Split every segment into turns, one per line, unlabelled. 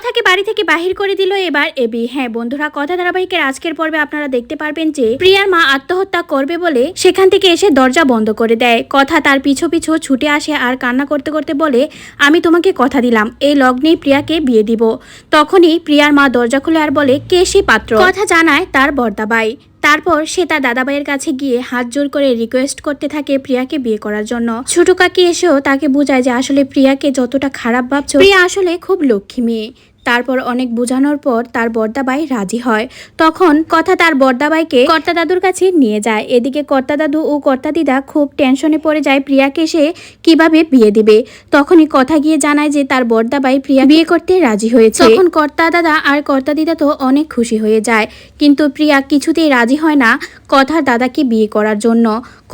কথাকে বাড়ি থেকে বাহির করে দিল এবার এবি। হ্যাঁ বন্ধুরা, কথা ধারাবাহিকের আজকের পর্বে আপনারা দেখতে পারবেন যে প্রিয়ার মা আত্মহত্যা করবে বলে সেখান থেকে এসে দরজা বন্ধ করে দেয়। কথা তার পিছু পিছু ছুটে আসে আর কান্না করতে করতে বলে, আমি তোমাকে কথা দিলাম এই লগ্নেই প্রিয়াকে বিয়ে দিব। তখনই প্রিয়ার মা দরজা খুলে আর বলে, কে সে পাত্র? কথা জানায় তার বর্দাবাই। তারপর সে তার দাদাভাইয়ের কাছে গিয়ে হাত জোর করে রিকোয়েস্ট করতে থাকে প্রিয়াকে বিয়ে করার জন্য। ছোট কাকি এসেও তাকে বোঝায় যে আসলে প্রিয়াকে যতটা খারাপ ভাবছো, প্রিয়া আসলে খুব লক্ষ্মী মেয়ে। তারপর অনেক বোঝানোর পর তার বর্দাবাই রাজি হয়। তখন কথা তার বর্দাবাইকে কর্তা দাদুর কাছে নিয়ে যায়। এদিকে কর্তা দাদু ও কর্তা দিদা খুব টেনশনে পড়ে যায় প্রিয়াকে সে কিভাবে বিয়ে দিবে। তখনই কথা গিয়ে জানায় যে তার বর্দাবাই প্রিয়া বিয়ে করতে রাজি হয়েছে। তখন কর্তা দাদা আর কর্তা দিদা তো অনেক খুশি হয়ে যায়, কিন্তু প্রিয়া কিছুতেই রাজি হয় না কথার দাদাকে বিয়ে করার জন্য।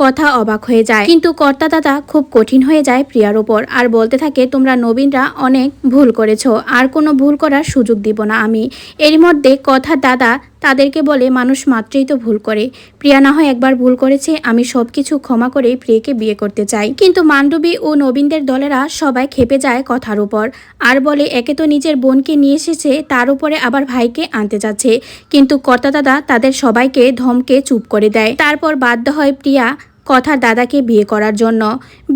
কথা অবাক হয়ে যায়, কিন্তু কর্তা দাদা খুব কঠিন হয়ে যায় প্রিয়ার ওপর আর বলতে থাকে, তোমরা নবীনরা অনেক ভুল করেছো, আর কোনো ভুল করার সুযোগ দিব না আমি। এর মধ্যে কথার দাদা তাদেরকে বলে, মানুষ মাত্রই তো ভুল করে, প্রিয়া না হয় একবার ভুল করেছে, আমি সবকিছু ক্ষমা করে প্রিয়াকে বিয়ে করতে চাই। কিন্তু মান্ডবী ও নবীনদের দলেরা সবাই খেপে যায় কথার উপর আর বলে, একে তো নিজের বোনকে নিয়ে এসেছে, তার উপরে আবার ভাইকে আনতে যাচ্ছে। কিন্তু কর্তা দাদা তাদের সবাইকে ধমকে চুপ করে দেয়। তারপর বাধ্য হয় প্রিয়া কথার দাদাকে বিয়ে করার জন্য।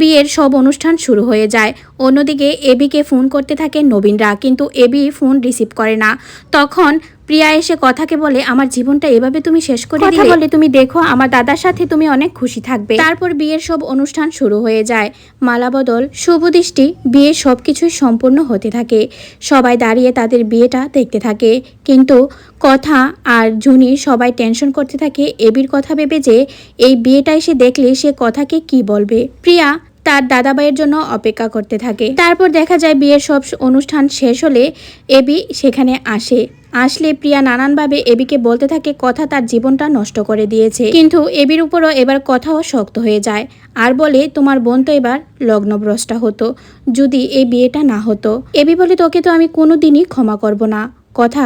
বিয়ের সব অনুষ্ঠান শুরু হয়ে যায়। অন্যদিকে এবিকে ফোন করতে থাকে নবীনরা, কিন্তু এবি ফোন রিসিভ করে না। তখন প্রিয়া এসে কথাকে বলে, আমার জীবনটা এভাবে তুমি শেষ করে দিলে। কথা বলে, তুমি দেখো আমার দাদার সাথে তুমি অনেক খুশি থাকবে। তারপর বিয়ের সব অনুষ্ঠান শুরু হয়ে যায়। মালা বদল, শুভ দৃষ্টি, বিয়ের সব কিছুই সম্পূর্ণ হতে থাকে। সবাই দাঁড়িয়ে তাদের বিয়েটা দেখতে থাকে, কিন্তু কথা আর জুনি সবাই টেনশন করতে থাকে এবির কথা ভেবে যে এই বিয়েটা এসে দেখলে সে কথাকে কি বলবে। প্রিয়া তার দাদাভাইয়ের জন্য অপেক্ষা করতে থাকে। তারপর দেখা যায় বিয়ের সব অনুষ্ঠান শেষ হলে এবি সেখানে আসলে প্রিয়া নানানভাবে এবিকে বলতে থাকে কথা তার জীবনটা নষ্ট করে দিয়েছে। কিন্তু এবির উপরও এবার কথাও শক্ত হয়ে যায় আর বলে, তোমার বোন তো এবার লগ্নভ্রষ্টা হতো যদি এই বিয়েটা না হতো। এবি বলে, তোকে তো আমি কোনোদিনই ক্ষমা করব না। কথা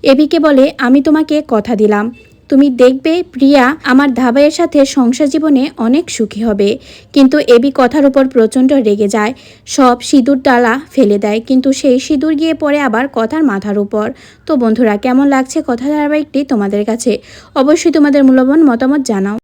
এবিকে বলে, আমি তোমাকে কথা দিলাম, তুমি দেখবে প্রিয়া আমার ধাবাইয়ের সাথে সংসার জীবনে অনেক সুখী হবে। কিন্তু এবি কথার উপর প্রচণ্ড রেগে যায়, সব সিঁদুর ডালা ফেলে দেয়, কিন্তু সেই সিঁদুর গিয়ে পড়ে আবার কথার মাথার উপর। তো বন্ধুরা, কেমন লাগছে কথা ধারাবাহিকটি তোমাদের কাছে? অবশ্যই তোমাদের মূল্যবান মতামত জানাও।